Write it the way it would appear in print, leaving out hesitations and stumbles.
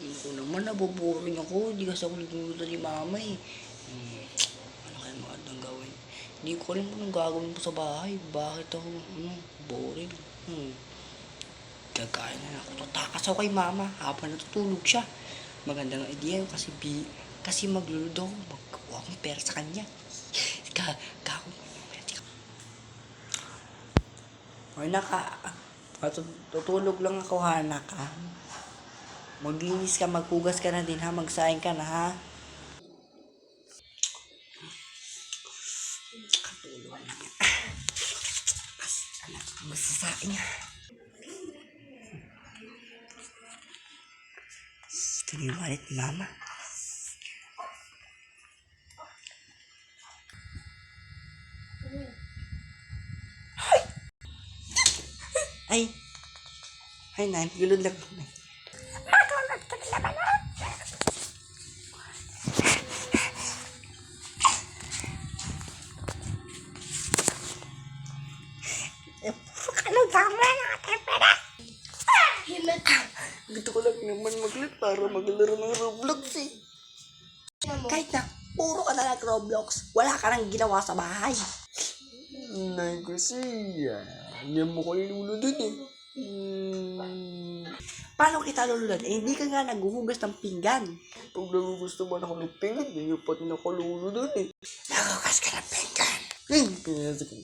Hindi ko naman, naboboring ako. Hindi kasi ako nagluluto ni mama eh. Ano kaya magandang gawin? Hindi ko alam kung anong gagawin ko sa bahay. Bakit ako, boring. Gagain na ako. Tatakas ako kay mama habang natutulog siya. Magandang idea yun kasi magluluto ako. Magkakuha akong pera sa kanya. Hoy, tutulog lang ako, ha, naka. Maglinis ka, maghugas ka na din, ha. Magsaing ka na, ha. Katulog na yan. Magsasaing, ha. Ito na yung wallet ni mama. Ay! Ay, Nan, gulod lang. Magulod ka na naman, ha? Ano tama na natin pera? Gusto ko lang naman maglit para maglaro ng Roblox eh. Kahit na puro ka na nag-Roblox, wala ka nang ginawa sa bahay. Nay kasi, hindi mo ko iluludod eh. Paano kita lulunod? Eh, hindi ka nga naghuhugas ng pinggan. Pag nagugusto man ako ng pinggan, hindi pa din ako luludod eh. Naghuhugas ka ng pinggan. Pinasok ko.